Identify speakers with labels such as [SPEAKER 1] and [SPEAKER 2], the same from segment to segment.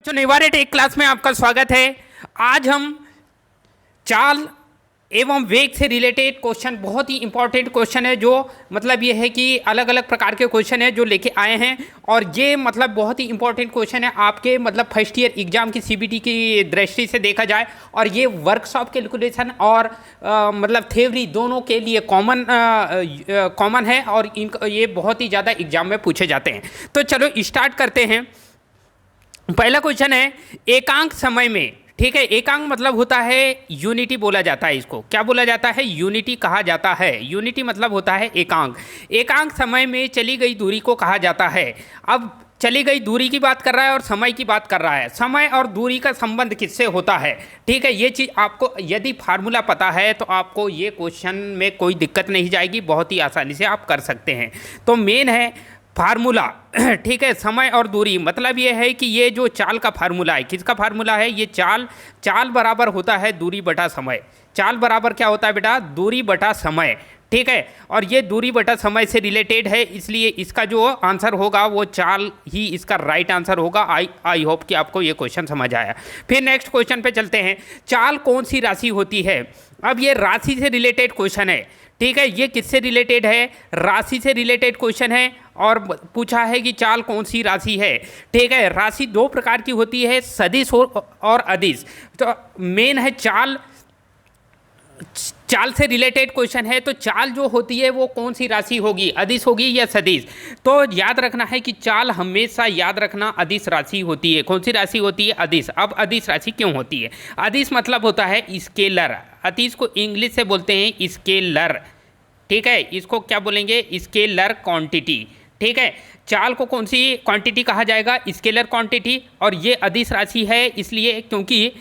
[SPEAKER 1] निवारे take class में आपका स्वागत है। आज हम चाल एवं वेग से रिलेटेड क्वेश्चन, बहुत ही इंपॉर्टेंट क्वेश्चन है, जो मतलब ये है कि अलग अलग प्रकार के क्वेश्चन है जो लेके आए हैं। और ये मतलब बहुत ही इंपॉर्टेंट क्वेश्चन है आपके मतलब फर्स्ट ईयर एग्जाम की सीबीटी की दृष्टि से देखा जाए। और ये वर्कशॉप कैलकुलेशन और मतलब थ्योरी दोनों के लिए कॉमन है और ये बहुत ही ज़्यादा एग्जाम में पूछे जाते हैं। तो चलो स्टार्ट करते हैं। पहला क्वेश्चन है एकांक समय में, ठीक है। एकांक मतलब होता है यूनिटी, बोला जाता है इसको, क्या बोला जाता है? यूनिटी कहा जाता है। यूनिटी मतलब होता है एकांक। एकांक समय में चली गई दूरी को कहा जाता है। अब चली गई दूरी की बात कर रहा है और समय की बात कर रहा है। समय और दूरी का संबंध किससे होता है, ठीक है। ये चीज़ आपको यदि फार्मूला पता है तो आपको ये क्वेश्चन में कोई दिक्कत नहीं जाएगी, बहुत ही आसानी से आप कर सकते हैं। तो मेन है फार्मूला, ठीक है। समय और दूरी मतलब ये है कि ये जो चाल का फार्मूला है, किसका फार्मूला है? ये चाल बराबर होता है दूरी बटा समय। चाल बराबर क्या होता है बेटा? दूरी बटा समय, ठीक है। और ये दूरी बटा समय से रिलेटेड है, इसलिए इसका जो आंसर होगा वो चाल ही इसका राइट आंसर होगा। आई होप कि आपको ये क्वेश्चन समझ आया। फिर नेक्स्ट क्वेश्चन पे चलते हैं। चाल कौन सी राशि होती है? अब ये राशि से रिलेटेड क्वेश्चन है, ठीक है। ये किससे रिलेटेड है? राशि से रिलेटेड क्वेश्चन है और पूछा है कि चाल कौन सी राशि है, ठीक है। राशि दो प्रकार की होती है, सदिश और अदिश। तो मेन है चाल से रिलेटेड क्वेश्चन है। तो चाल जो होती है वो कौन सी राशि होगी? अदिश होगी या सदिश? तो याद रखना है कि चाल हमेशा याद रखना अदिश राशि होती है। कौन सी राशि होती है? अदिश। अब अदिश राशि क्यों होती है? अदिश मतलब होता है स्केलर। अदिश को इंग्लिश से बोलते हैं स्केलर, ठीक है। इसको क्या बोलेंगे? स्केलर क्वांटिटी, ठीक है। चाल को कौन सी क्वांटिटी कहा जाएगा? Scalar quantity. और ये अदिश राशि है इसलिए क्योंकि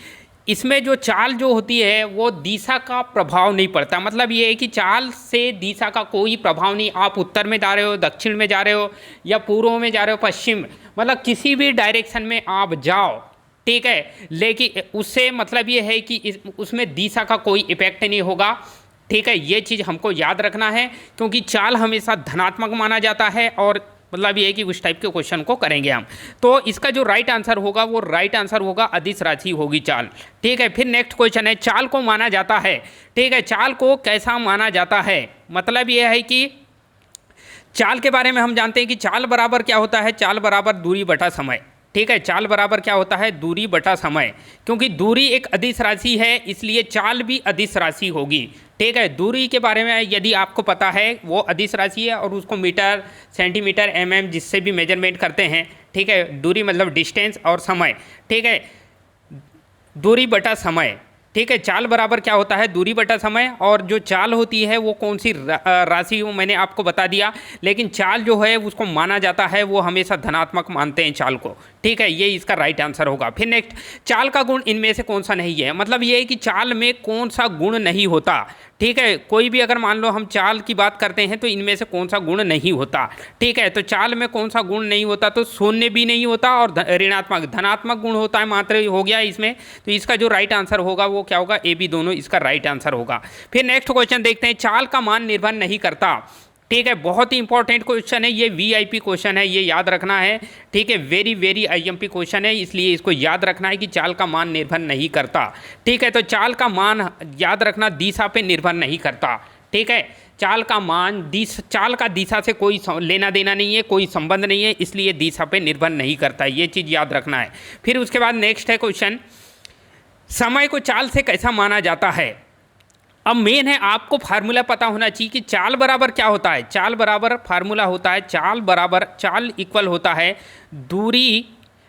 [SPEAKER 1] इसमें जो चाल जो होती है वो दिशा का प्रभाव नहीं पड़ता। मतलब ये है कि चाल से दिशा का कोई प्रभाव नहीं। आप उत्तर में जा रहे हो, दक्षिण में जा रहे हो, या पूर्व में जा रहे हो, पश्चिम, मतलब किसी भी डायरेक्शन में आप जाओ, ठीक है। लेकिन उससे मतलब ये है कि उसमें दिशा का कोई इफेक्ट नहीं होगा, ठीक है। ये चीज़ हमको याद रखना है क्योंकि चाल हमेशा धनात्मक माना जाता है और मतलब ये है कि उस टाइप के क्वेश्चन को करेंगे हम। तो इसका जो राइट आंसर होगा वो राइट आंसर होगा अदिश राशि होगी चाल, ठीक है। फिर नेक्स्ट क्वेश्चन है चाल को माना जाता है, ठीक है। चाल को कैसा माना जाता है? मतलब ये है कि चाल के बारे में हम जानते हैं कि चाल बराबर क्या होता है? चाल बराबर दूरी बटा समय, ठीक है। चाल बराबर क्या होता है? दूरी बटा समय। क्योंकि दूरी एक अदिश राशि है इसलिए चाल भी अदिश राशि होगी, ठीक है। दूरी के बारे में यदि आपको पता है वो अदिश राशि है और उसको मीटर, सेंटीमीटर, एमएम जिससे भी मेजरमेंट करते हैं, ठीक है। दूरी मतलब डिस्टेंस और समय, ठीक है। दूरी बटा समय, ठीक है। चाल बराबर क्या होता है? दूरी बटा समय। और जो चाल होती है वो कौन सी राशि वो मैंने आपको बता दिया। लेकिन चाल जो है उसको माना जाता है वो हमेशा धनात्मक मानते हैं चाल को, ठीक है। ये इसका राइट आंसर होगा। फिर नेक्स्ट, चाल का गुण इनमें से कौन सा नहीं है? मतलब ये है कि चाल में कौन सा गुण नहीं होता, ठीक है। कोई भी अगर मान लो हम चाल की बात करते हैं तो इनमें से कौन सा गुण नहीं होता, ठीक है। तो चाल में कौन सा गुण नहीं होता? तो शून्य भी नहीं होता और ऋणात्मक, धनात्मक गुण होता है मात्र, हो गया इसमें। तो इसका जो राइट आंसर होगा वो क्या होगा? ए बी दोनों इसका राइट आंसर होगा। फिर नेक्स्ट क्वेश्चन देखते हैं। चाल का मान निर्भर नहीं करता, ठीक है। बहुत ही इंपॉर्टेंट क्वेश्चन है ये, वीआईपी क्वेश्चन है, ये याद रखना है, ठीक है। वेरी वेरी आईएमपी क्वेश्चन है इसलिए इसको याद रखना है कि चाल का मान निर्भर नहीं करता, ठीक है। तो चाल का मान याद रखना दिशा पे निर्भर नहीं करता, ठीक है। चाल का मान चाल का दिशा से कोई लेना देना नहीं है, कोई संबंध नहीं है, इसलिए दिशा पे निर्भर नहीं करता, ये चीज़ याद रखना है। फिर उसके बाद नेक्स्ट है क्वेश्चन, समय को चाल से कैसा माना जाता है? अब मेन है आपको फार्मूला पता होना चाहिए कि चाल बराबर क्या होता है। चाल बराबर फार्मूला होता है, चाल इक्वल होता है दूरी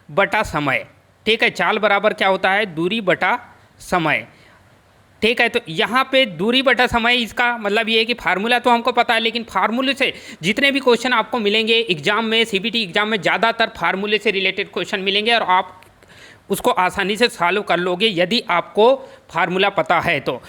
[SPEAKER 1] बटा समय, ठीक है। चाल बराबर क्या होता है? दूरी बटा समय, ठीक है। तो यहाँ पे दूरी बटा समय, इसका मतलब ये है कि फार्मूला तो हमको पता है लेकिन फार्मूले से जितने भी क्वेश्चन आपको मिलेंगे एग्जाम में, सीबीटी एग्जाम में, ज़्यादातर फार्मूले से रिलेटेड क्वेश्चन मिलेंगे और आप उसको आसानी से सॉल्व कर लोगे यदि आपको फार्मूला पता है तो।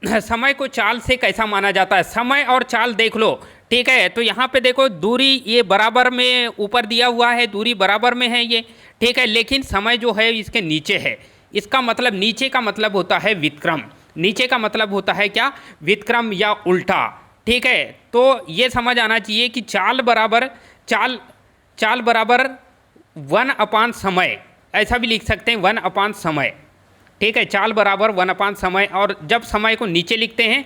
[SPEAKER 1] समय को चाल से कैसा माना जाता है? समय और चाल देख लो, ठीक है। तो यहाँ पे देखो दूरी ये बराबर में ऊपर दिया हुआ है, दूरी बराबर में है ये, ठीक है। लेकिन समय जो है इसके नीचे है। इसका मतलब नीचे का मतलब होता है व्युत्क्रम। नीचे का मतलब होता है क्या? व्युत्क्रम या उल्टा, ठीक है। तो ये समझ आना चाहिए कि चाल बराबर 1/समय, ऐसा भी लिख सकते हैं 1/, समय। ठीक है, चाल बराबर 1/, समय। और जब समय को नीचे लिखते हैं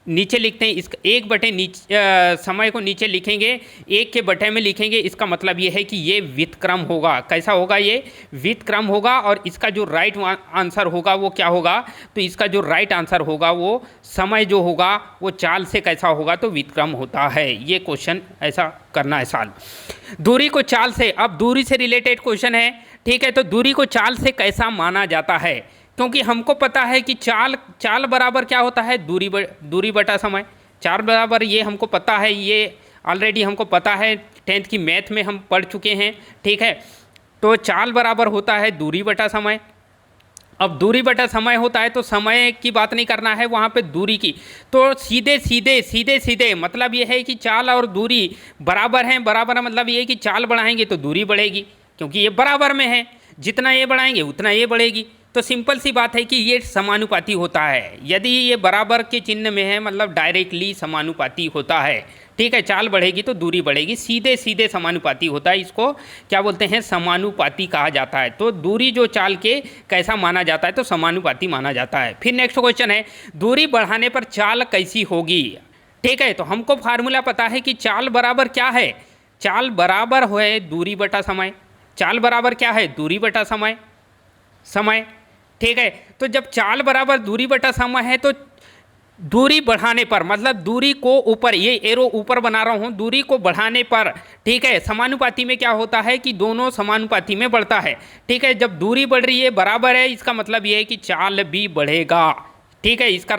[SPEAKER 1] इस 1/, नीचे समय को नीचे लिखेंगे, 1 के बटे में लिखेंगे, इसका मतलब ये है कि ये व्युत्क्रम होगा। कैसा होगा? ये व्युत्क्रम होगा। और इसका जो राइट आंसर होगा वो क्या होगा? तो इसका जो राइट आंसर होगा वो समय जो होगा वो चाल से कैसा होगा? तो व्युत्क्रम होता है। ये क्वेश्चन ऐसा करना है सॉल्व। दूरी को चाल से, अब दूरी से रिलेटेड क्वेश्चन है। ठीक है, तो दूरी को चाल से कैसा माना जाता है? क्योंकि हमको पता है कि चाल बराबर क्या होता है? दूरी बटा समय। चाल बराबर, ये हमको पता है, ये ऑलरेडी हमको पता है, 10th की मैथ में हम पढ़ चुके हैं। ठीक है, तो चाल बराबर होता है दूरी बटा समय। अब दूरी बटा समय होता है तो समय की बात नहीं करना है वहाँ पे, दूरी की। तो सीधे मतलब ये है कि चाल और दूरी बराबर हैं। बराबर मतलब ये है कि चाल बढ़ाएंगे तो दूरी बढ़ेगी, क्योंकि ये बराबर में है। जितना ये बढ़ाएंगे उतना ये बढ़ेगी। तो सिंपल सी बात है कि ये समानुपाती होता है। यदि ये बराबर के चिन्ह में है मतलब डायरेक्टली समानुपाती होता है। ठीक है, चाल बढ़ेगी तो दूरी बढ़ेगी, सीधे समानुपाती होता है। इसको क्या बोलते हैं? समानुपाती कहा जाता है। तो दूरी जो चाल के कैसा माना जाता है? तो समानुपाती माना जाता है। फिर नेक्स्ट क्वेश्चन है, दूरी बढ़ाने पर चाल कैसी होगी? ठीक है, तो हमको फार्मूला पता है कि चाल बराबर क्या है? चाल बराबर है दूरी बटा समय। चाल बराबर क्या है? दूरी बटा समय। ठीक है, तो जब चाल बराबर दूरी बटा समय है तो दूरी बढ़ाने पर, मतलब दूरी को ऊपर, ये एरो ऊपर बना रहा हूँ, दूरी को बढ़ाने पर, ठीक है, समानुपाती में क्या होता है कि दोनों समानुपाती में बढ़ता है। ठीक है, जब दूरी बढ़ रही है, बराबर है, इसका मतलब ये है कि चाल भी बढ़ेगा। ठीक है, इसका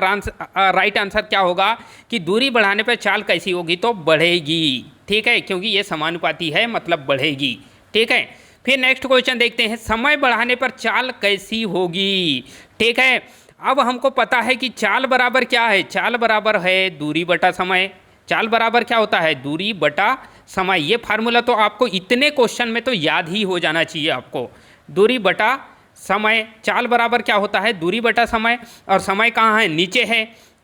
[SPEAKER 1] राइट आंसर क्या होगा कि दूरी बढ़ाने पर चाल कैसी होगी? तो बढ़ेगी। ठीक है, क्योंकि ये समानुपाती है मतलब बढ़ेगी। ठीक है, फिर नेक्स्ट क्वेश्चन देखते हैं, समय बढ़ाने पर चाल कैसी होगी? ठीक है, अब हमको पता है कि चाल बराबर क्या है? चाल बराबर है दूरी बटा समय। चाल बराबर क्या होता है? दूरी बटा समय। ये फार्मूला तो आपको इतने क्वेश्चन में तो याद ही हो जाना चाहिए आपको। दूरी बटा समय, चाल बराबर क्या होता है? दूरी बटा समय। और समय कहाँ है?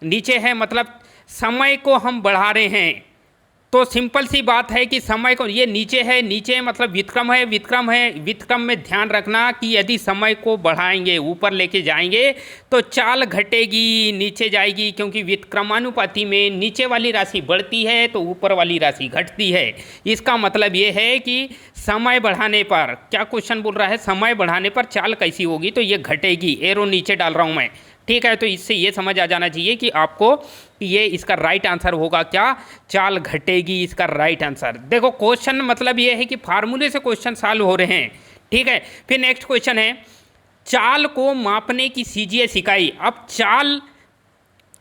[SPEAKER 1] नीचे है मतलब समय को हम बढ़ा रहे हैं। तो सिंपल सी बात है कि समय को, ये नीचे मतलब व्युत्क्रम में ध्यान रखना कि यदि समय को बढ़ाएंगे, ऊपर लेके जाएंगे तो चाल घटेगी, नीचे जाएगी, क्योंकि व्युत्क्रमानुपाती में नीचे वाली राशि बढ़ती है तो ऊपर वाली राशि घटती है। इसका मतलब ये है कि समय बढ़ाने पर, क्या क्वेश्चन बोल रहा है? समय बढ़ाने पर चाल कैसी होगी? तो ये घटेगी। एरो नीचे डाल रहा हूँ मैं। ठीक है, तो इससे ये समझ आ जाना चाहिए कि आपको ये इसका राइट आंसर होगा क्या? चाल घटेगी, इसका राइट आंसर। देखो क्वेश्चन मतलब ये है कि फार्मूले से क्वेश्चन सॉल्व हो रहे हैं। ठीक है, फिर नेक्स्ट क्वेश्चन है, चाल को मापने की सीजीएस इकाई। अब चाल,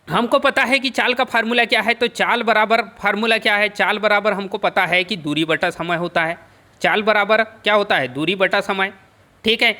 [SPEAKER 1] हमको पता है कि चाल का फार्मूला क्या है। तो चाल बराबर फार्मूला क्या है? चाल बराबर हमको पता है कि दूरी बटा समय होता है। चाल बराबर क्या होता है? दूरी बटा समय। ठीक है,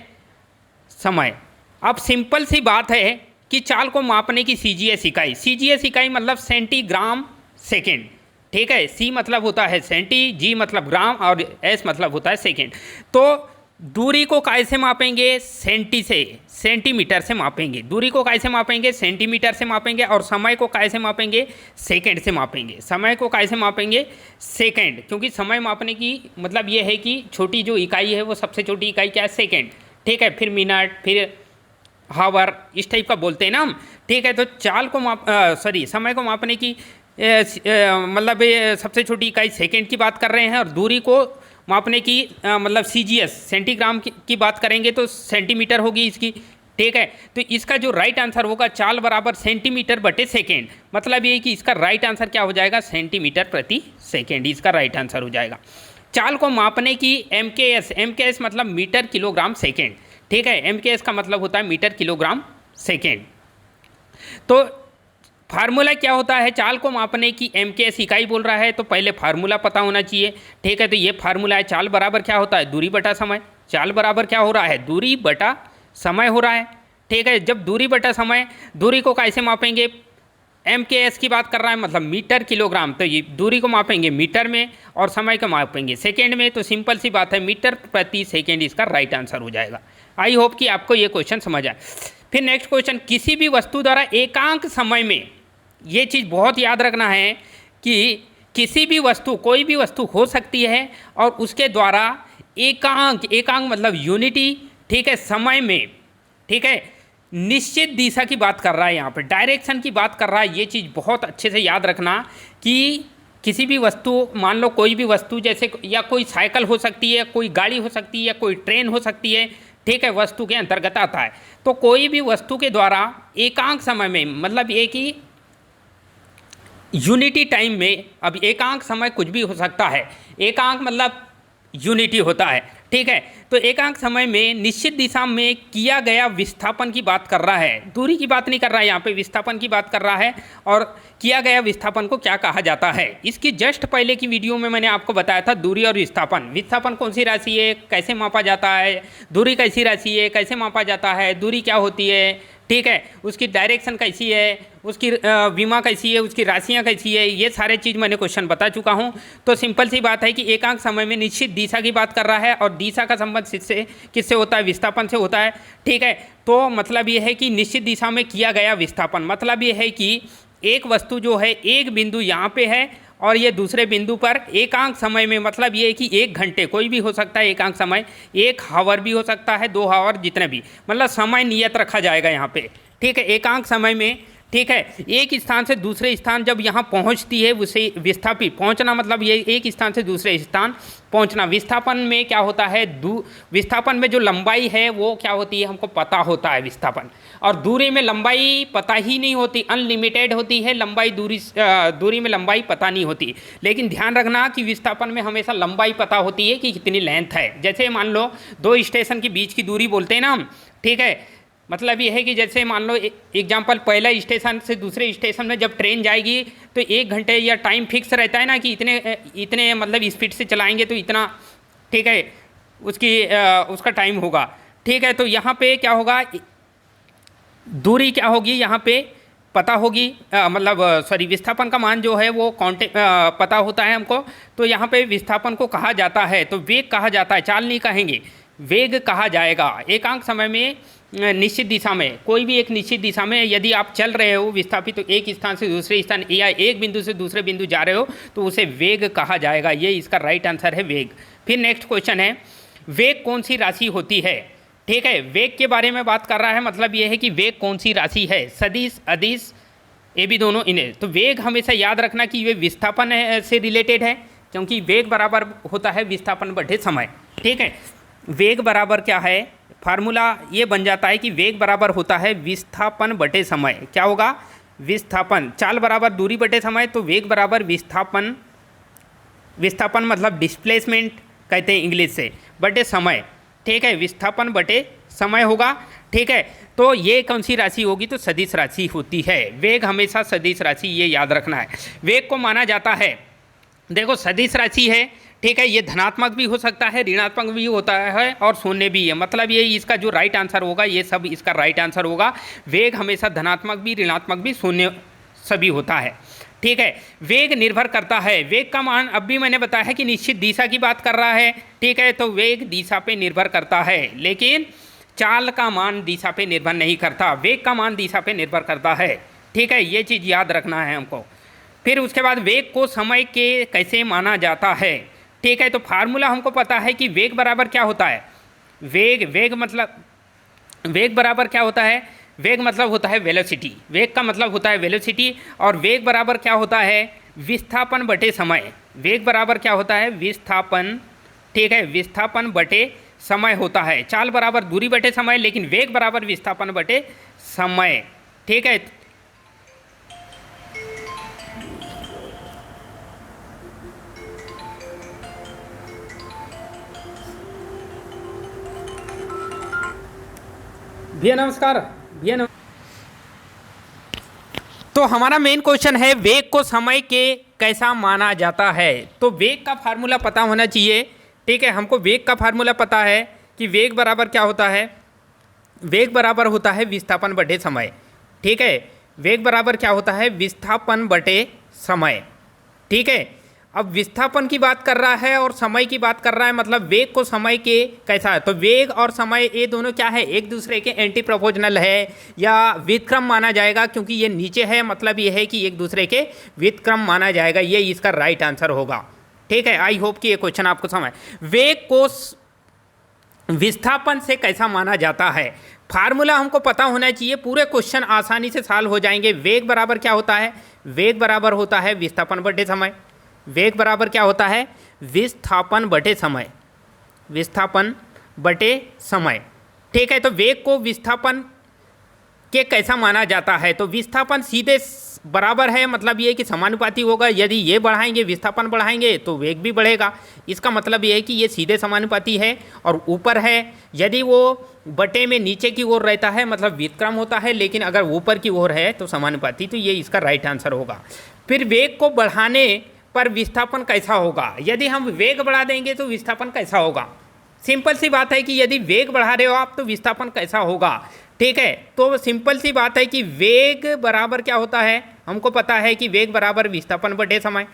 [SPEAKER 1] समय। अब सिंपल सी बात है कि चाल को मापने की सीजीएस इकाई मतलब सेंटीग्राम सेकेंड। ठीक है, सी मतलब होता है सेंटी, जी मतलब ग्राम और एस मतलब होता है सेकेंड। तो दूरी को कैसे मापेंगे? सेंटीमीटर से मापेंगे। दूरी को कैसे मापेंगे? सेंटीमीटर से मापेंगे। और समय को कैसे मापेंगे? सेकंड से मापेंगे। समय को कैसे मापेंगे? सेकंड, क्योंकि समय मापने की मतलब ये है कि छोटी जो इकाई है वो सबसे छोटी इकाई क्या है? सेकंड। ठीक है, फिर मिनट, फिर हावर, इस टाइप का बोलते हैं ना हम। ठीक है, तो चाल को समय को मापने की मतलब सबसे छोटी इकाई सेकंड की बात कर रहे हैं, और दूरी को मापने की मतलब सीजीएस सेंटीग्राम की बात करेंगे तो सेंटीमीटर होगी इसकी। ठीक है, तो इसका जो राइट आंसर होगा चाल बराबर सेंटीमीटर बटे सेकेंड। मतलब ये कि इसका राइट आंसर क्या हो जाएगा? सेंटीमीटर प्रति सेकेंड, इसका राइट आंसर हो जाएगा। चाल को मापने की एमकेएस मतलब मीटर किलोग्राम सेकेंड। ठीक है, एमकेएस का मतलब होता है मीटर किलोग्राम सेकेंड। तो फार्मूला क्या होता है? चाल को मापने की एमकेएस इकाई बोल रहा है तो पहले फार्मूला पता होना चाहिए। ठीक है, तो ये फार्मूला है। चाल बराबर क्या होता है? दूरी बटा समय। चाल बराबर क्या हो रहा है? दूरी बटा समय हो रहा है। ठीक है, जब दूरी बटा समय, दूरी को कैसे मापेंगे? एमकेएस की बात कर रहा है मतलब मीटर किलोग्राम, तो ये दूरी को मापेंगे मीटर में और समय को मापेंगे सेकेंड में। तो सिंपल सी बात है, मीटर प्रति सेकेंड इसका राइट आंसर हो जाएगा। आई होप कि आपको ये क्वेश्चन समझ आए। फिर नेक्स्ट क्वेश्चन, किसी भी वस्तु द्वारा एकांक समय में, ये चीज़ बहुत याद रखना है कि किसी भी वस्तु, कोई भी वस्तु हो सकती है और उसके द्वारा एकांक मतलब यूनिटी ठीक है, समय में, ठीक है, निश्चित दिशा की बात कर रहा है, यहाँ पे डायरेक्शन की बात कर रहा है। ये चीज़ बहुत अच्छे से याद रखना कि किसी भी वस्तु, मान लो कोई भी वस्तु, जैसे या कोई साइकिल हो सकती है, कोई गाड़ी हो सकती है, कोई ट्रेन हो सकती है, ठीक है, वस्तु के अंतर्गत आता है। तो कोई भी वस्तु के द्वारा एकांक समय में, मतलब एक ही यूनिटी टाइम में, अब एकांक समय कुछ भी हो सकता है, एकांक मतलब यूनिटी होता है, ठीक है। तो एकांक समय में निश्चित दिशा में किया गया विस्थापन की बात कर रहा है, दूरी की बात नहीं कर रहा है, यहाँ पे विस्थापन की बात कर रहा है। और किया गया विस्थापन को क्या कहा जाता है, इसकी जस्ट पहले की वीडियो में मैंने आपको बताया था दूरी और विस्थापन। विस्थापन कौन सी राशि है, कैसे मापा जाता है, दूरी कैसी राशि है, कैसे मापा जाता है, दूरी क्या होती है, ठीक है, उसकी डायरेक्शन कैसी है, उसकी विमा कैसी है, उसकी राशियाँ कैसी है, ये सारे चीज़ मैंने क्वेश्चन बता चुका हूँ। तो सिंपल सी बात है कि एकांक समय में निश्चित दिशा की बात कर रहा है, और दिशा का संबंध किससे होता है, विस्थापन से होता है, ठीक है। तो मतलब ये है कि निश्चित दिशा में किया गया विस्थापन, मतलब ये है कि एक वस्तु जो है, एक बिंदु यहाँ पे है और ये दूसरे बिंदु पर एकांक समय में, मतलब ये है कि 1 घंटे, कोई भी हो सकता है एकांक समय, 1 हावर भी हो सकता है, 2 हावर, जितने भी, मतलब समय नियत रखा जाएगा यहाँ पे, ठीक है, एकांक समय में, ठीक है। एक स्थान से दूसरे स्थान जब यहाँ पहुँचती है, उसे विस्थापित, पहुँचना मतलब ये एक स्थान से दूसरे स्थान पहुँचना। विस्थापन में क्या होता है, विस्थापन में जो लंबाई है वो क्या होती है, हमको पता होता है विस्थापन, और दूरी में लंबाई पता ही नहीं होती, अनलिमिटेड होती है लंबाई, दूरी में लंबाई पता नहीं होती। लेकिन ध्यान रखना कि विस्थापन में हमेशा लंबाई पता होती है कि कितनी लेंथ है। जैसे मान लो 2 स्टेशन के बीच की दूरी बोलते हैं ना हम, ठीक है, मतलब ये है कि जैसे मान लो एग्जाम्पल, पहला स्टेशन से दूसरे स्टेशन में जब ट्रेन जाएगी तो 1 घंटे या टाइम फिक्स रहता है ना, कि इतने मतलब स्पीड से चलाएंगे तो इतना, ठीक है, उसका टाइम होगा, ठीक है। तो यहाँ पे क्या होगा, दूरी क्या होगी, यहाँ पे पता होगी, मतलब सॉरी, विस्थापन का मान जो है वो पता होता है हमको। तो यहाँ पे विस्थापन को कहा जाता है, तो वेग कहा जाता है, चाल नहीं कहेंगे, वेग कहा जाएगा। एकांक समय में निश्चित दिशा में, कोई भी एक निश्चित दिशा में यदि आप चल रहे हो विस्थापित, तो एक स्थान से दूसरे स्थान या एक बिंदु से दूसरे बिंदु जा रहे हो तो उसे वेग कहा जाएगा। ये इसका राइट आंसर है, वेग। फिर नेक्स्ट क्वेश्चन है, वेग कौन सी राशि होती है, ठीक है, वेग के बारे में बात कर रहा है, मतलब ये है कि वेग कौन सी राशि है, सदिश, अदिश, ये भी दोनों इन्हें। तो वेग हमेशा याद रखना कि वे विस्थापन से रिलेटेड है, क्योंकि वेग बराबर होता है विस्थापन बटे समय, ठीक है। वेग बराबर क्या है, फार्मूला ये बन जाता है कि वेग बराबर होता है विस्थापन बटे समय। क्या होगा, विस्थापन, चाल बराबर दूरी बटे समय, तो वेग बराबर विस्थापन, विस्थापन मतलब डिस्प्लेसमेंट कहते हैं इंग्लिश से, बटे समय, ठीक है, विस्थापन बटे समय होगा, ठीक है। तो ये कौन सी राशि होगी, तो सदिश राशि होती है। वेग हमेशा सदिश राशि, ये याद रखना है। वेग को माना जाता है, देखो सदिश राशि है, ठीक है, ये धनात्मक भी हो सकता है, ऋणात्मक भी होता है, और शून्य भी है, मतलब ये इसका जो राइट आंसर होगा, ये सब इसका राइट आंसर होगा। वेग हमेशा धनात्मक भी, ऋणात्मक भी, शून्य सभी होता है, ठीक है। वेग निर्भर करता है, वेग का मान अब भी मैंने बताया है कि निश्चित दिशा की बात कर रहा है, ठीक है, तो वेग दिशा पे निर्भर करता है, लेकिन चाल का मान दिशा पे निर्भर नहीं करता, वेग का मान दिशा पे निर्भर करता है, ठीक है, ये चीज़ याद रखना है हमको। फिर उसके बाद वेग को समय के कैसे माना जाता है, ठीक है, तो फार्मूला हमको पता है कि वेग बराबर क्या होता है, वेग मतलब, वेग बराबर क्या होता है, वेग मतलब होता है वेलोसिटी, वेग का मतलब होता है वेलोसिटी, और वेग बराबर क्या होता है, विस्थापन बटे समय। वेग बराबर क्या होता है, विस्थापन, ठीक है, विस्थापन बटे समय होता है। चाल बराबर दूरी बटे समय, लेकिन वेग बराबर विस्थापन बटे समय, ठीक है। भैया नमस्कार, भैया तो हमारा मेन क्वेश्चन है, वेग को समय के कैसा माना जाता है। तो वेग का फार्मूला पता होना चाहिए, ठीक है, हमको वेग का फार्मूला पता है कि वेग बराबर क्या होता है, वेग बराबर होता है विस्थापन बटे समय, ठीक है, वेग बराबर क्या होता है, विस्थापन बटे समय, ठीक है। अब विस्थापन की बात कर रहा है और समय की बात कर रहा है, मतलब वेग को समय के कैसा है, तो वेग और समय ये दोनों क्या है, एक दूसरे के एंटी प्रोपोर्शनल है या व्युत्क्रम माना जाएगा, क्योंकि ये नीचे है, मतलब ये है कि एक दूसरे के व्युत्क्रम माना जाएगा, ये इसका राइट आंसर होगा, ठीक है। आई होप कि ये क्वेश्चन आपको समझ। वेग को विस्थापन से कैसा माना जाता है। फार्मूला हमको पता होना चाहिए, पूरे क्वेश्चन आसानी से सॉल्व हो जाएंगे। वेग बराबर क्या होता है, वेग बराबर होता है विस्थापन बटे समय। वेग बराबर क्या होता है, विस्थापन बटे समय, विस्थापन बटे समय। ठीक है, तो वेग को विस्थापन के कैसा माना जाता है, तो विस्थापन सीधे बराबर है, मतलब ये कि समानुपाती होगा। यदि ये बढ़ाएंगे, विस्थापन बढ़ाएंगे तो वेग भी बढ़ेगा। इसका मतलब ये है कि ये सीधे समानुपाती है और ऊपर है। यदि वो बटे में नीचे की ओर रहता है मतलब व्युत्क्रम होता है, लेकिन अगर ऊपर की ओर है तो समानुपाती, तो ये इसका राइट आंसर होगा। फिर वेग को बढ़ाने पर विस्थापन कैसा होगा, यदि हम वेग बढ़ा देंगे तो विस्थापन कैसा होगा। सिंपल सी बात है कि यदि वेग बढ़ा रहे हो आप तो विस्थापन कैसा होगा। ठीक है, तो सिंपल सी बात है कि वेग बराबर क्या होता है, हमको पता है कि वेग बराबर विस्थापन बटे समय,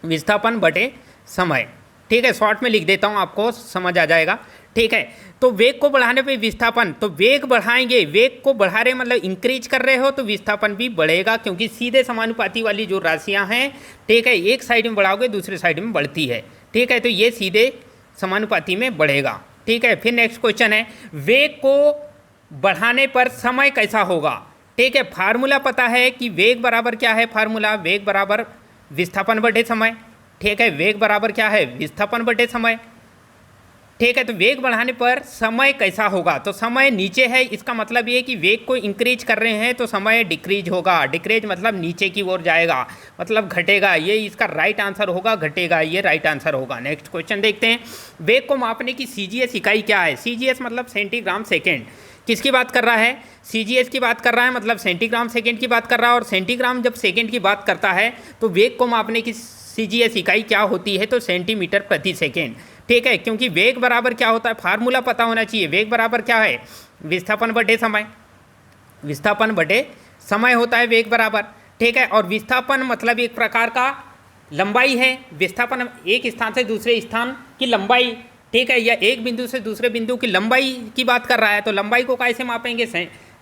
[SPEAKER 1] विस्थापन बटे समय। ठीक है, शॉर्ट में लिख देता हूँ, आपको समझ आ जाएगा। ठीक है, तो वेग को बढ़ाने पे विस्थापन, तो वेग बढ़ाएंगे, वेग को बढ़ा रहे मतलब इंक्रीज कर रहे हो तो विस्थापन भी बढ़ेगा, क्योंकि सीधे समानुपाती वाली जो राशियाँ हैं, ठीक है, एक साइड में बढ़ाओगे दूसरे साइड में बढ़ती है। ठीक है, तो ये सीधे समानुपाती में बढ़ेगा। ठीक है, फिर नेक्स्ट क्वेश्चन है, वेग को बढ़ाने पर समय कैसा होगा। ठीक है, फार्मूला पता है कि वेग बराबर क्या है, फार्मूला वेग बराबर विस्थापन बटे समय। ठीक है, वेग बराबर क्या है, विस्थापन बटे समय। ठीक है, तो वेग बढ़ाने पर समय कैसा होगा, तो समय नीचे है, इसका मतलब ये कि वेग को इंक्रीज कर रहे हैं तो समय डिक्रीज होगा। डिक्रीज मतलब नीचे की ओर जाएगा, मतलब घटेगा। ये इसका राइट आंसर होगा, घटेगा, ये राइट आंसर होगा। नेक्स्ट क्वेश्चन देखते हैं, वेग को मापने की सीजीएस इकाई क्या है। सीजीएस मतलब सेंटीग्राम सेकेंड। किसकी बात कर रहा है, सीजीएस की बात कर रहा है, मतलब सेंटीग्राम सेकेंड की बात कर रहा है। और सेंटीग्राम जब सेकेंड की बात करता है तो वेग को मापने की सीजीएस इकाई क्या होती है, तो सेंटीमीटर प्रति सेकेंड। ठीक है, क्योंकि वेग बराबर क्या होता है, फार्मूला पता होना चाहिए। वेग बराबर क्या है, विस्थापन बटे समय, विस्थापन बटे समय होता है वेग बराबर। ठीक है, और विस्थापन मतलब एक प्रकार का लंबाई है। विस्थापन एक स्थान से दूसरे स्थान की लंबाई, ठीक है, या एक बिंदु से दूसरे बिंदु की लंबाई की बात कर रहा है। तो लंबाई को कैसे मापेंगे,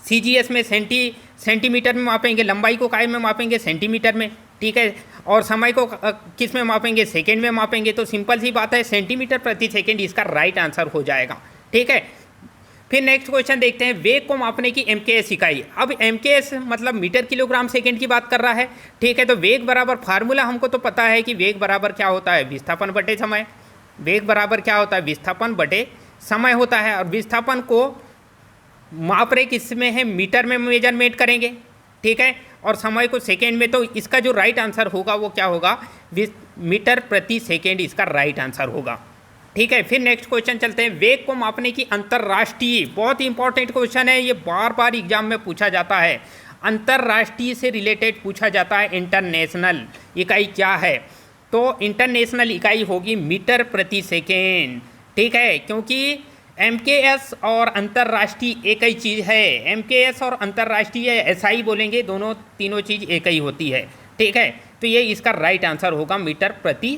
[SPEAKER 1] सीजीएस में सेंटीमीटर में मापेंगे, लंबाई को काय में मापेंगे, सेंटीमीटर में। ठीक है, और समय को किस में मापेंगे, सेकेंड में मापेंगे। तो सिंपल सी बात है, सेंटीमीटर प्रति सेकेंड इसका राइट आंसर हो जाएगा। ठीक है, फिर नेक्स्ट क्वेश्चन देखते हैं, वेग को मापने की एमकेएस इकाई। अब एमकेएस मतलब मीटर किलोग्राम सेकेंड की बात कर रहा है। ठीक है, तो वेग बराबर फार्मूला हमको तो पता है कि वेग बराबर क्या होता है, विस्थापन बटे समय। वेग बराबर क्या होता है, विस्थापन बटे समय होता है। और विस्थापन को माप रहे किस में है, मीटर में मेजरमेंट करेंगे। ठीक है, और समय को सेकेंड में। तो इसका जो राइट आंसर होगा वो क्या होगा, मीटर प्रति सेकेंड इसका राइट आंसर होगा। ठीक है, फिर नेक्स्ट क्वेश्चन चलते हैं, वेग को मापने की अंतर्राष्ट्रीय, बहुत ही इंपॉर्टेंट क्वेश्चन है, ये बार बार एग्जाम में पूछा जाता है। अंतर्राष्ट्रीय से रिलेटेड पूछा जाता है, इंटरनेशनल इकाई क्या है, तो इंटरनेशनल इकाई होगी मीटर प्रति सेकेंड। ठीक है, क्योंकि एमकेएस और अंतर्राष्ट्रीय एक ही चीज़ है। एमकेएस और अंतर्राष्ट्रीय ऐसा ही बोलेंगे, दोनों तीनों चीज़ एक ही होती है। ठीक है, तो ये इसका राइट आंसर होगा मीटर प्रति